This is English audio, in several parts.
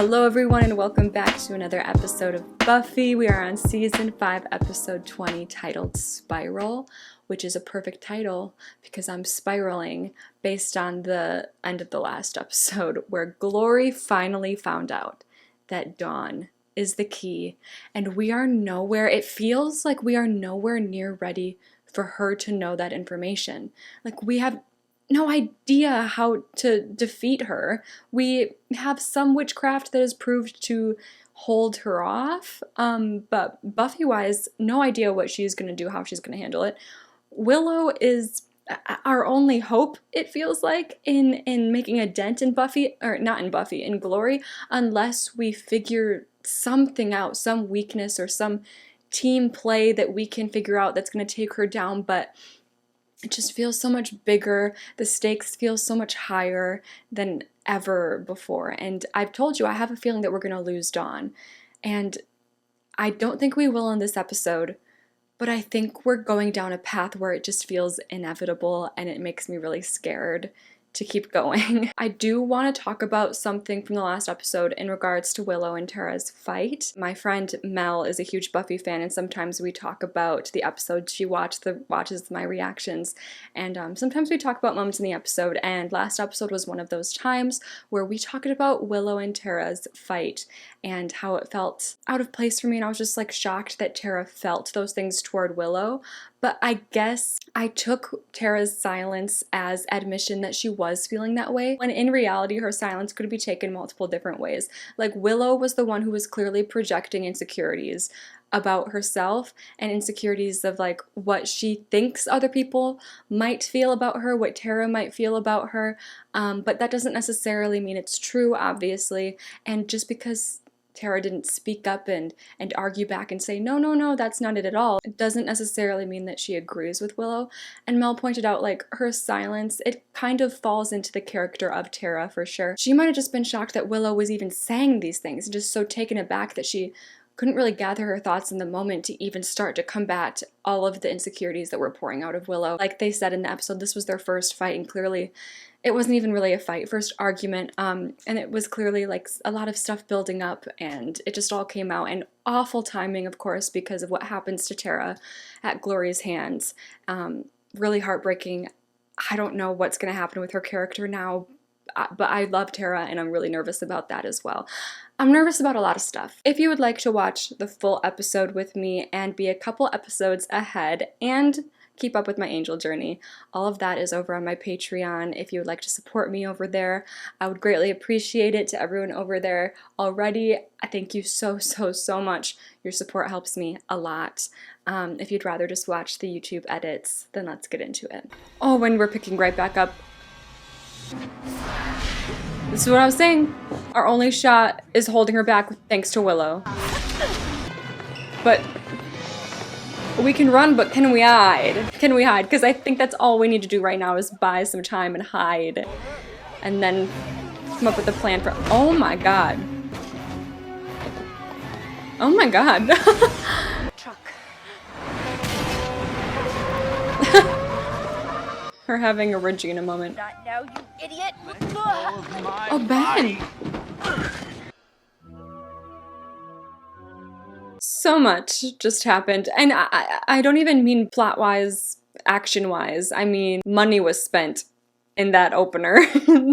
Hello everyone and welcome back to another episode of Buffy. We are on season 5 episode 20 titled Spiral, which is a perfect title because I'm spiraling based on the end of the last episode where Glory finally found out that Dawn is the key and it feels like we are nowhere near ready for her to know that information. Like we have no idea how to defeat her. We have some witchcraft that is proved to hold her off, but Buffy-wise, no idea what she's going to do, how she's going to handle it. Willow is our only hope, it feels like, in making a dent in Buffy, or not in Buffy, in Glory, unless we figure something out, some weakness or some team play that we can figure out that's going to take her down, but it just feels so much bigger. The stakes feel so much higher than ever before. And I've told you, I have a feeling that we're going to lose Dawn. And I don't think we will in this episode, but I think we're going down a path where it just feels inevitable and it makes me really scared to keep going. I do want to talk about something from the last episode in regards to Willow and Tara's fight. My friend Mel is a huge Buffy fan, and sometimes we talk about the episodes she watches my reactions, and sometimes we talk about moments in the episode, and last episode was one of those times where we talked about Willow and Tara's fight and how it felt out of place for me, and I was just like shocked that Tara felt those things toward Willow. But I guess I took Tara's silence as admission that she was feeling that way, when in reality her silence could be taken multiple different ways. Like Willow was the one who was clearly projecting insecurities about herself and insecurities of like what she thinks other people might feel about her, what Tara might feel about her, but that doesn't necessarily mean it's true, obviously. And just because Tara didn't speak up and argue back and say, no, that's not it at all, it doesn't necessarily mean that she agrees with Willow. And Mel pointed out, like, her silence, it kind of falls into the character of Tara for sure. She might have just been shocked that Willow was even saying these things, and just so taken aback that she couldn't really gather her thoughts in the moment to even start to combat all of the insecurities that were pouring out of Willow. Like they said in the episode, this was their first fight, and clearly it wasn't even really a fight, first argument, and it was clearly like a lot of stuff building up, and it just all came out, and awful timing, of course, because of what happens to Tara at Glory's hands. Really heartbreaking. I don't know what's going to happen with her character now, but I love Tara, and I'm really nervous about that as well. I'm nervous about a lot of stuff. If you would like to watch the full episode with me and be a couple episodes ahead and keep up with my angel journey, all of that is over on my Patreon. If you would like to support me over there, I would greatly appreciate it. To everyone over there already, I thank you so much. Your support helps me a lot. If you'd rather just watch the YouTube edits, then let's get into it. Oh, and we're picking right back up. This is what I was saying. Our only shot is holding her back thanks to Willow. But we can run, but can we hide? Can we hide? Because I think that's all we need to do right now is buy some time and hide. And then come up with a plan for... Oh my god. Oh my god. Truck. Her having a Regina moment. Not now, you idiot! Oh, Ben! So much just happened, and I don't even mean plot-wise, action-wise. I mean, money was spent in that opener.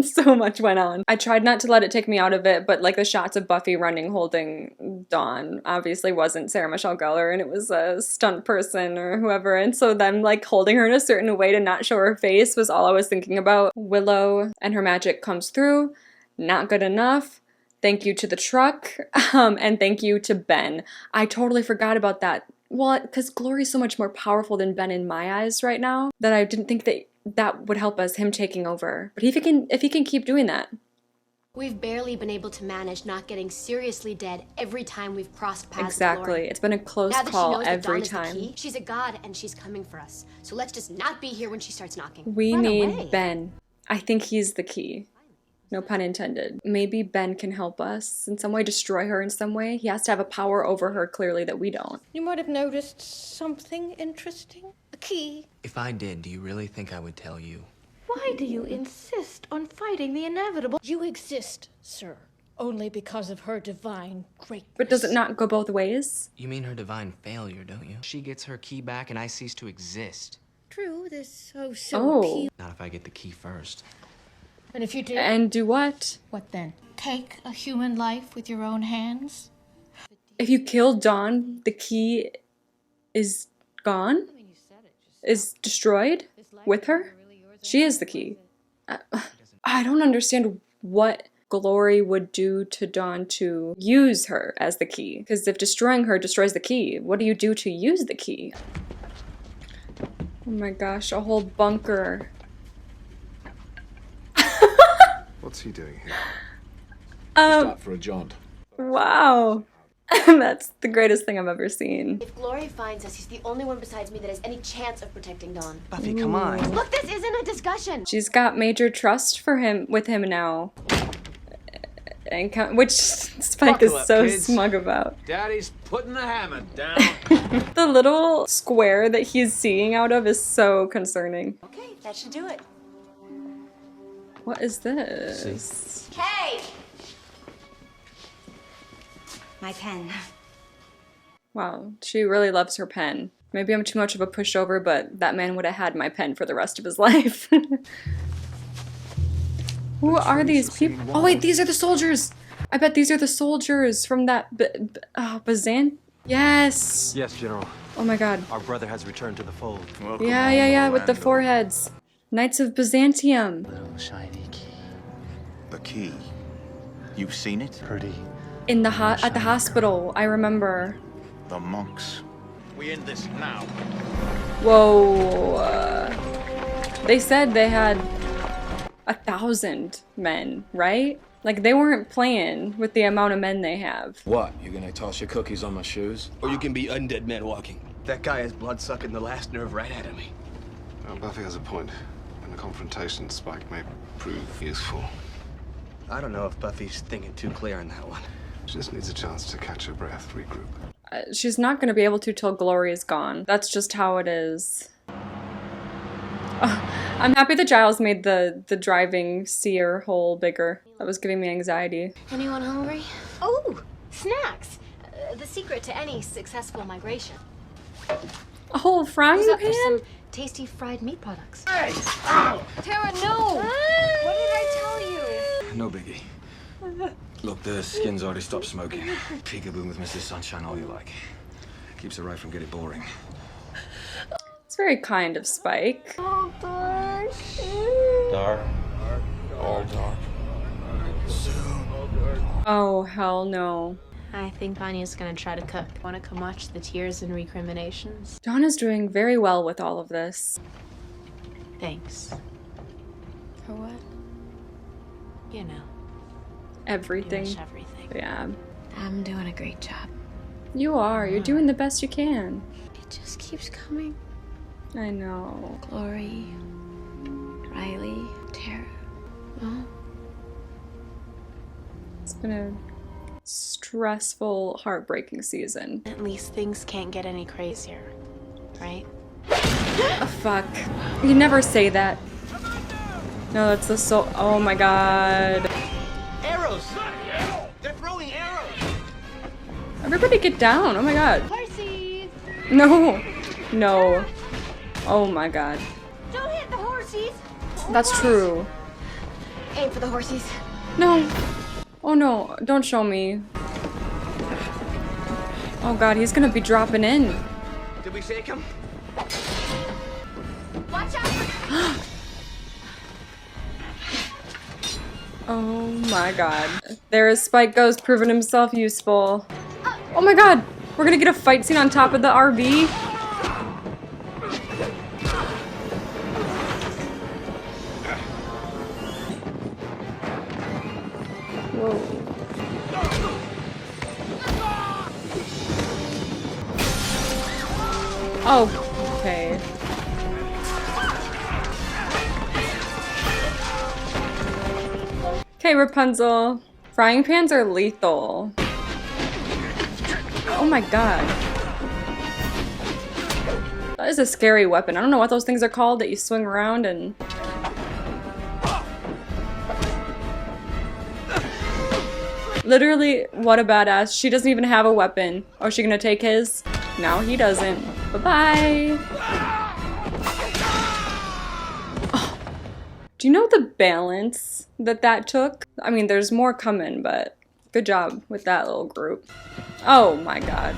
So much went on. I tried not to let it take me out of it, but like the shots of Buffy running holding Dawn obviously wasn't Sarah Michelle Gellar, and it was a stunt person or whoever, and so them like holding her in a certain way to not show her face was all I was thinking about. Willow and her magic comes through. Not good enough. Thank you to the truck, and thank you to Ben. I totally forgot about that. Well, because Glory's so much more powerful than Ben in my eyes right now, that I didn't think that would help us, him taking over. But if he can keep doing that. We've barely been able to manage not getting seriously dead every time we've crossed paths. Exactly. With Glory. It's been a close now that call she knows that every Dawn is the time. key, she's a god and she's coming for us. So let's just not be here when she starts knocking. We Run need away. Ben. I think he's the key. No pun intended. Maybe Ben can help us in some way, destroy her in some way. He has to have a power over her, clearly, that we don't. You might have noticed something interesting. A key. If I did, do you really think I would tell you? Why do you insist on fighting the inevitable? You exist, sir. only because of her divine greatness. But does it not go both ways? You mean her divine failure, don't you? She gets her key back and I cease to exist. True, this so Oh. appealing. Not if I get the key first. And if you did, And do what? what then? Take a human life with your own hands? If you kill Dawn, the key is gone? Is destroyed with her? She is the key. I don't understand what Glory would do to Dawn to use her as the key. Because if destroying her destroys the key, what do you do to use the key? Oh my gosh, a whole bunker. What's he doing here? Stop for a jaunt. Wow. That's the greatest thing I've ever seen. If Glory finds us, he's the only one besides me that has any chance of protecting Dawn. Buffy, come on. Look, this isn't a discussion. She's got major trust for him with him now. And which Spike Buckle is up, so kids. smug about. Daddy's putting the hammer down. The little square that he's seeing out of is so concerning. Okay, that should do it. What is this? Hey! My pen. Wow, she really loves her pen. Maybe I'm too much of a pushover, but that man would have had my pen for the rest of his life. Who are these people? Oh wait, these are the soldiers! I bet these are the soldiers from that Byzantium? Yes! Yes, General. Oh my god. Our brother has returned to the fold. Yeah, with the foreheads. Knights of Byzantium. Little shiny key. The key. You've seen it? Pretty. In the at the hospital, I remember. The monks. We end this now. Whoa. They said they had 1,000 men, right? Like, they weren't playing with the amount of men they have. What? You gonna toss your cookies on my shoes? Or you can be undead man walking. That guy has blood sucking the last nerve right out of me. Well, Buffy has a point. In a confrontation, Spike may prove useful. I don't know if Buffy's thinking too clear on that one. She just needs a chance to catch her breath, regroup. She's not going to be able to till Glory is gone. That's just how it is. I'm happy that Giles made the driving seer hole bigger. That was giving me anxiety. Anyone hungry? Oh, snacks. The secret to any successful migration. A whole frying Who's up for pan? some tasty fried meat products? Hey! Tara, no! What did I tell you? No biggie. Look, the skin's already stopped smoking. Peekaboo with Mrs. Sunshine all you like. Keeps it right from getting boring. It's very kind of Spike. Oh, dark. Dark. All dark. Oh, hell no. I think Anya's gonna try to cook. Wanna come watch the tears and recriminations? Donna's doing very well with all of this. Thanks. For what? You know, Everything. pretty much everything. Yeah. I'm doing a great job. You are. You're doing the best you can. It just keeps coming. I know. Glory, Riley, Tara. Well, It's been a stressful, heartbreaking season. at least things can't get any crazier, right? Oh, fuck. You never say that. No, that's the soul. Oh my god. Arrows! They're throwing arrows! Everybody get down. Oh my god. Horsies! No. No. Oh my god. Don't hit the horsies! That's true. Aim for the horsies. No. Oh no. Don't show me. Oh god, he's gonna be dropping in. Did we shake him? Watch out! Oh my god. There is Spike Ghost proving himself useful. Oh my god! We're gonna get a fight scene on top of the RV? Whoa. Oh, okay. Okay, Rapunzel. Frying pans are lethal. Oh my god. That is a scary weapon. I don't know what those things are called that you swing around and... Literally, what a badass. She doesn't even have a weapon. Oh, is she gonna take his? No, he doesn't. Bye-bye. Oh. Do you know the balance that took? I mean, there's more coming, but good job with that little group. Oh my god.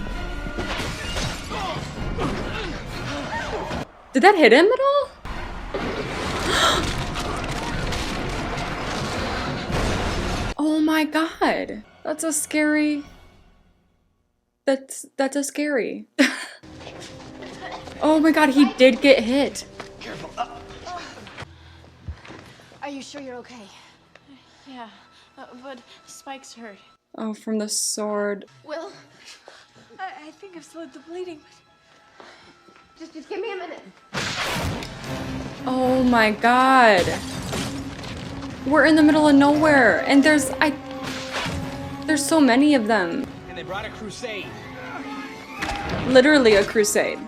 Did that hit him at all? Oh my god. That's a scary... That's a scary. Oh my god, he did get hit. Careful. Are you sure you're okay? Yeah, but Spike's hurt. Oh, from the sword. Will? I think I've slowed the bleeding. Just give me a minute. Oh my god. We're in the middle of nowhere, and there's so many of them. And they brought a crusade. Literally a crusade.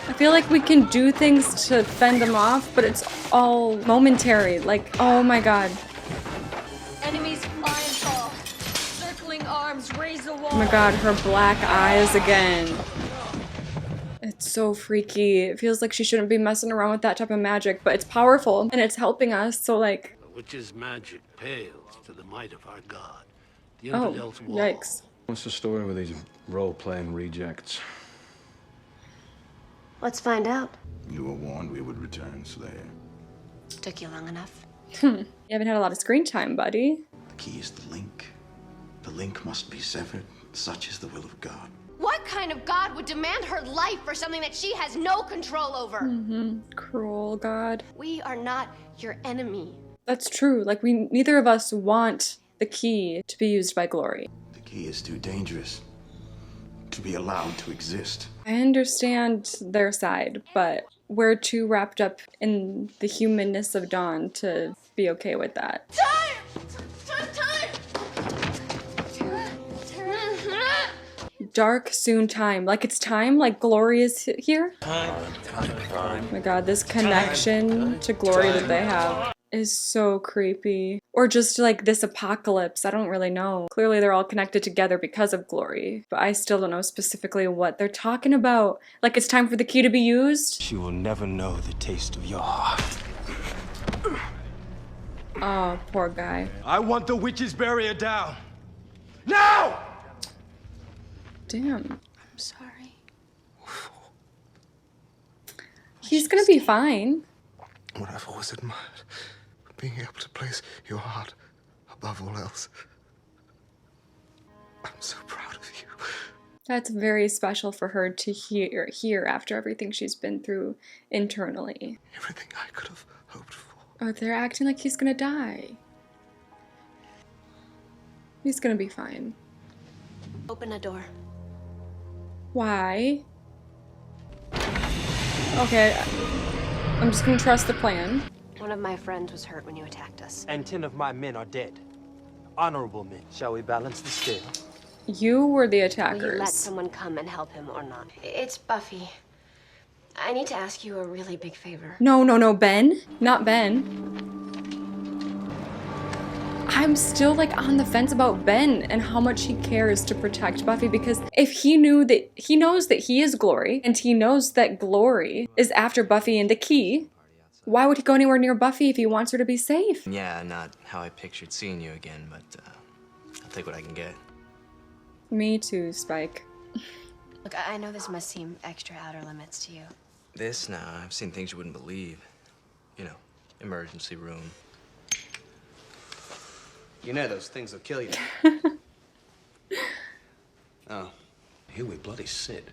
I feel like we can do things to fend them off, but it's all momentary. Like, oh my god. Enemies fly and fall. Circling arms raise a wall. Oh my god, her black eyes again. It's so freaky. It feels like she shouldn't be messing around with that type of magic, but it's powerful and it's helping us, so like... The witch's magic pales to the might of our god. The Oh, infidel's wall. yikes. What's the story with these role-playing rejects? Let's find out. You were warned we would return, Slayer. Took you long enough. You haven't had a lot of screen time, buddy. The key is the link. The link must be severed. Such is the will of God. What kind of god would demand her life for something that she has no control over? Cruel god. We are not your enemy. That's true. Like, neither of us want the key to be used by Glory. The key is too dangerous to be allowed to exist. I understand their side, but we're too wrapped up in the humanness of Dawn to be okay with that. Time! Dark soon time. Like it's time? Like Glory is here? Oh my god, this connection to Glory that they have is so creepy. Or just like this apocalypse, I don't really know. Clearly they're all connected together because of Glory, but I still don't know specifically what they're talking about. Like it's time for the key to be used? She will never know the taste of your heart. Oh, poor guy. I want the witch's barrier down. Now! Damn. I'm sorry. He's gonna be fine. What I've always admired, being able to place your heart above all else. I'm so proud of you. That's very special for her to hear after everything she's been through internally. Everything I could have hoped for. Oh, they're acting like he's gonna die. He's gonna be fine. Open a door. Why? Okay, I'm just gonna trust the plan. One of my friends was hurt when you attacked us. And 10 of my men are dead. Honorable men. Shall we balance the scale? You were the Will you attackers. let someone come and help him or not? It's Buffy. I need to ask you a really big favor. No, Ben. Not Ben. I'm still like on the fence about Ben and how much he cares to protect Buffy, because if he knows that he is Glory and he knows that Glory is after Buffy and the key, why would he go anywhere near Buffy if he wants her to be safe? Yeah, not how I pictured seeing you again, but I'll take what I can get. Me too, Spike. Look, I know this must seem extra outer limits to you. This, nah, I've seen things you wouldn't believe. You know, emergency room. You know those things will kill you. Oh, here we bloody sit.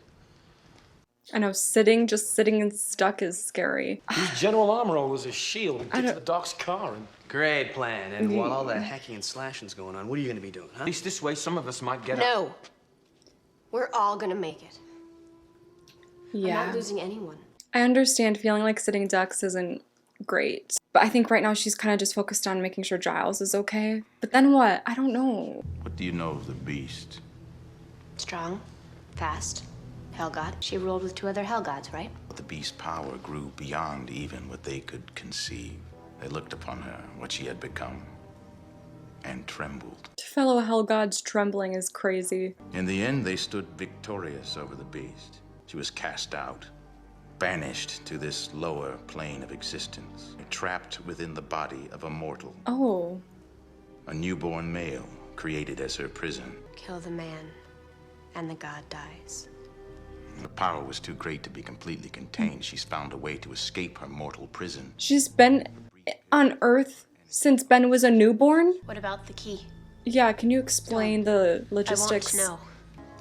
I know, just sitting and stuck is scary. Whose general armorer was a shield and get to the doc's car and... Great plan. And while all that hacking and slashing's going on, what are you gonna be doing, huh? At least this way, some of us might get No. We're all gonna make it. I'm Yeah. not losing anyone. I understand feeling like sitting ducks isn't great, but I think right now she's kind of just focused on making sure Giles is okay. But then what? I don't know. What do you know of the beast? Strong, fast, hell god. She ruled with 2 other hell gods, right? The beast's power grew beyond even what they could conceive. They looked upon her, what she had become. and trembled. Fellow hell gods trembling is crazy. In the end, they stood victorious over the beast. She was cast out, banished to this lower plane of existence, trapped within the body of a mortal. Oh. A newborn male created as her prison. Kill the man, and the god dies. The power was too great to be completely contained. She's found a way to escape her mortal prison. She's been on Earth since Ben was a newborn? What about the key? Yeah, can you explain the logistics? I want to know.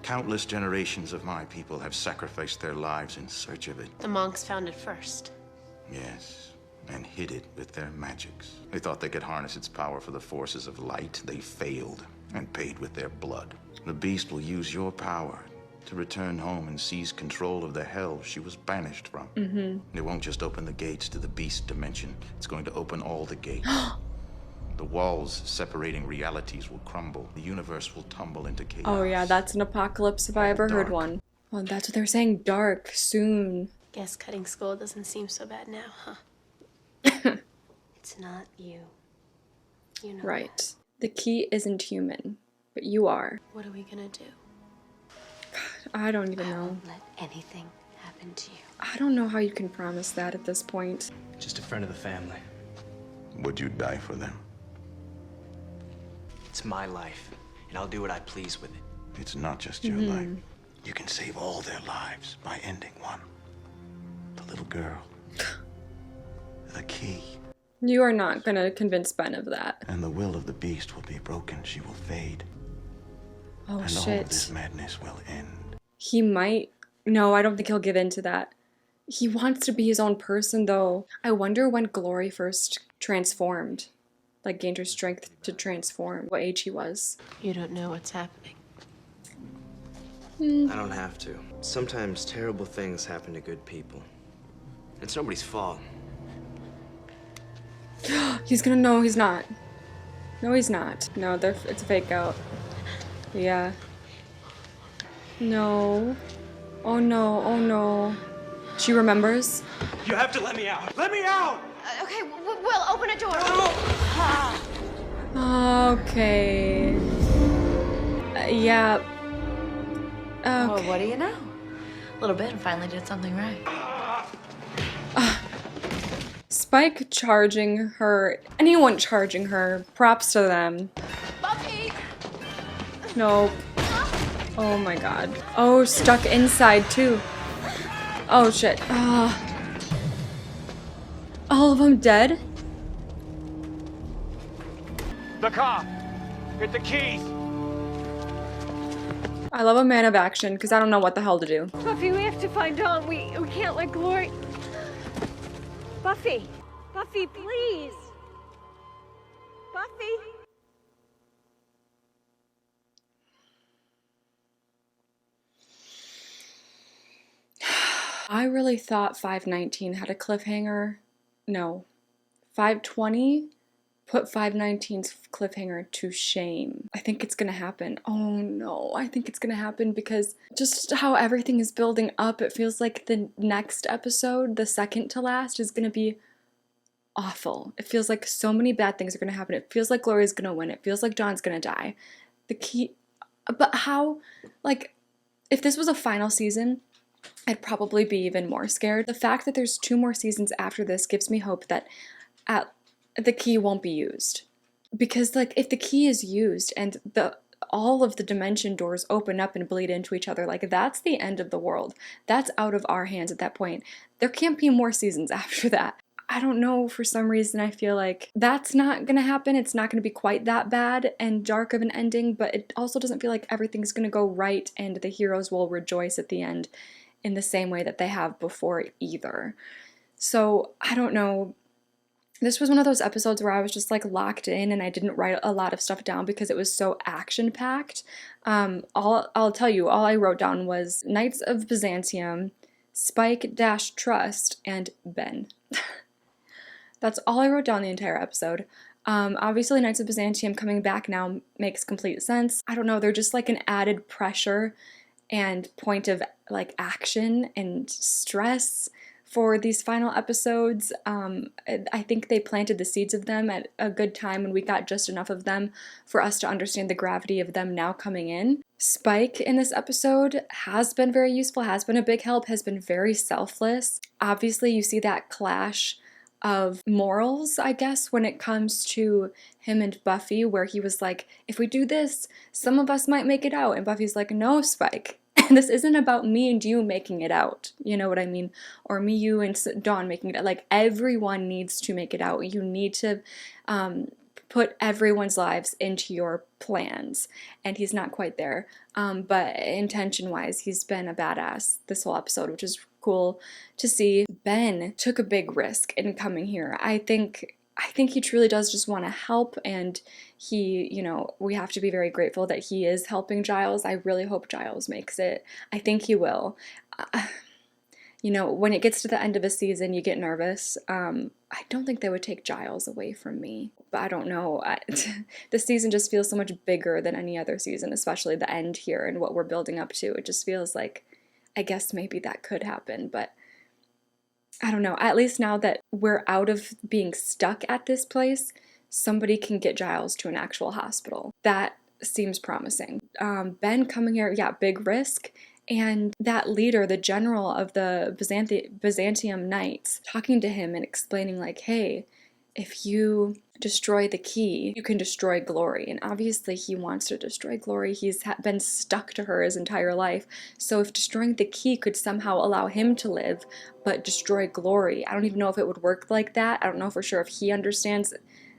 Countless generations of my people have sacrificed their lives in search of it. The monks found it first. Yes, and hid it with their magics. They thought they could harness its power for the forces of light. They failed and paid with their blood. The beast will use your power to return home and seize control of the hell she was banished from. It won't just open the gates to the beast dimension. It's going to open all the gates. The walls separating realities will crumble. The universe will tumble into chaos. Oh yeah, that's an apocalypse if I ever heard one. Well, that's what they're saying. Dark, soon. Guess cutting school doesn't seem so bad now, huh? It's not you. You know Right. that. The key isn't human, but you are. What are we gonna do? I don't even I know. won't let anything happen to you. I don't know how you can promise that at this point. Just a friend of the family. Would you die for them? It's my life, and I'll do what I please with it. It's not just your life. You can save all their lives by ending one. The little girl. The key. You are not gonna convince Ben of that. And the will of the beast will be broken. She will fade. Oh and all of this shit. madness will end. He might. No, I don't think he'll give in to that. He wants to be his own person though. I wonder when Glory first transformed. Like gained her strength to transform. What age he was. You don't know what's happening. I don't have to. Sometimes terrible things happen to good people. It's nobody's fault. He's gonna know he's not. No, he's not. No, it's a fake out. Yeah. No. Oh no, oh no. She remembers? You have to let me out. Let me out! Okay, Will, open a door. Okay. Yeah. Okay. Well, what do you know? Little Ben finally did something right. Spike charging her, anyone charging her, props to them. Buffy! Nope. Oh my god. Oh, stuck inside too. Oh shit. All of them dead? The car! Get the keys! I love a man of action because I don't know what the hell to do. Buffy, we have to find Dawn. We can't let Glory... Buffy! Buffy, please! Buffy! I really thought 519 had a cliffhanger. No. 520 put 519's cliffhanger to shame. I think it's gonna happen. Oh no, I think it's gonna happen because just how everything is building up, it feels like the next episode, the second to last, is gonna be awful. It feels like so many bad things are gonna happen. It feels like Gloria's gonna win. It feels like John's gonna die. The key, but how, like, if this was a final season, I'd probably be even more scared. The fact that there's 2 more seasons after this gives me hope that the key won't be used. Because, like, if the key is used and all of the dimension doors open up and bleed into each other, like, that's the end of the world. That's out of our hands at that point. There can't be more seasons after that. I don't know, for some reason I feel like that's not gonna happen. It's not gonna be quite that bad and dark of an ending, but it also doesn't feel like everything's gonna go right and the heroes will rejoice at the end in the same way that they have before either. So, I don't know. This was one of those episodes where I was just like locked in and I didn't write a lot of stuff down because it was so action-packed. I'll tell you, all I wrote down was Knights of Byzantium, Spike-Trust, and Ben. That's all I wrote down the entire episode. Obviously, Knights of Byzantium coming back now makes complete sense. I don't know, they're just like an added pressure and point of like action and stress for these final episodes. I think they planted the seeds of them at a good time, and we got just enough of them for us to understand the gravity of them now coming in. Spike in this episode has been very useful, has been a big help, has been very selfless. Obviously, you see that clash of morals, I guess, when it comes to him and Buffy, where he was like, if we do this, some of us might make it out. And Buffy's like, no, Spike. This isn't about me and you making it out. You know what I mean? Or me, you, and Dawn making it out. Like, everyone needs to make it out. You need to put everyone's lives into your plans. And he's not quite there. But intention-wise, he's been a badass this whole episode, which is cool to see. Ben took a big risk in coming here. I think he truly does just want to help, and he, you know, we have to be very grateful that he is helping Giles. I really hope Giles makes it. I think he will. You know, when it gets to the end of a season, you get nervous. I don't think they would take Giles away from me, but I don't know. This season just feels so much bigger than any other season, especially the end here and what we're building up to. It just feels like, I guess maybe that could happen, but I don't know. At least now that we're out of being stuck at this place, somebody can get Giles to an actual hospital. That seems promising. Ben coming here, yeah, big risk. And that leader, the general of the Byzantium Knights, talking to him and explaining like, hey, if you destroy the key, you can destroy Glory. And obviously he wants to destroy Glory. He's been stuck to her his entire life. So if destroying the key could somehow allow him to live, but destroy Glory, I don't even know if it would work like that. I don't know for sure if he understands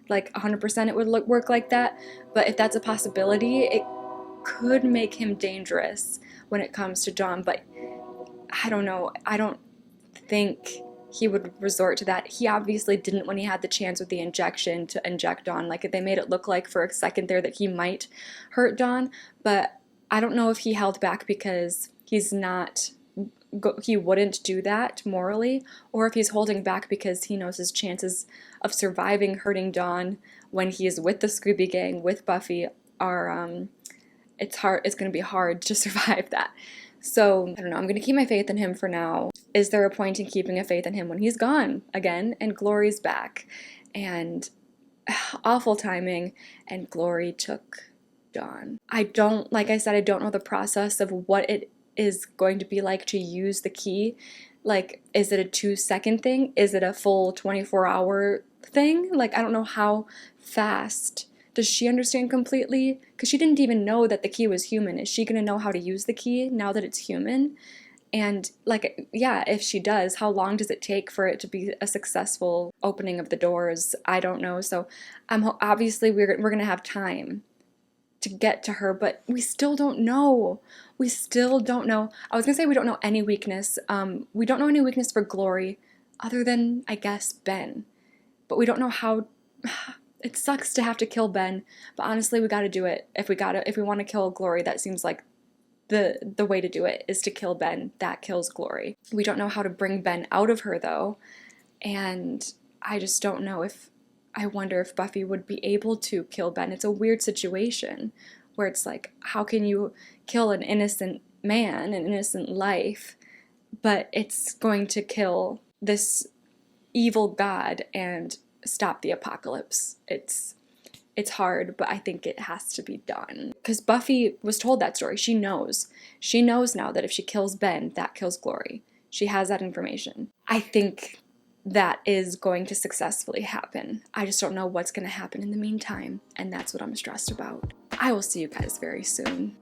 like 100% it would work like that. But if that's a possibility, it could make him dangerous when it comes to Dawn. But I don't know. I don't think he would resort to that. He obviously didn't when he had the chance with the injection to inject Dawn. Like, they made it look like for a second there that he might hurt Dawn, but I don't know if he held back because he wouldn't do that morally, or if he's holding back because he knows his chances of surviving hurting Dawn when he is with the Scooby Gang, with Buffy, are, it's going to be hard to survive that. So, I don't know, I'm going to keep my faith in him for now. Is there a point in keeping a faith in him when he's gone again and Glory's back? And awful timing, and Glory took Dawn. Like I said, I don't know the process of what it is going to be like to use the key. Like, is it a 2-second thing? Is it a full 24-hour thing? Like, I don't know how fast. Does she understand completely? Because she didn't even know that the key was human. Is she going to know how to use the key now that it's human? And, like, yeah, if she does, how long does it take for it to be a successful opening of the doors? I don't know. So obviously we're going to have time to get to her, but we still don't know. We still don't know. I was going to say we don't know any weakness. We don't know any weakness for Glory other than, I guess, Ben. But we don't know how... It sucks to have to kill Ben, but honestly, we gotta do it. If we want to kill Glory, that seems like the way to do it, is to kill Ben. That kills Glory. We don't know how to bring Ben out of her, though, and I just don't know I wonder if Buffy would be able to kill Ben. It's a weird situation where it's like, how can you kill an innocent man, an innocent life, but it's going to kill this evil god and stop the apocalypse. It's hard, but I think it has to be done. Because Buffy was told that story. She knows. She knows now that if she kills Ben, that kills Glory. She has that information. I think that is going to successfully happen. I just don't know what's going to happen in the meantime, and that's what I'm stressed about. I will see you guys very soon.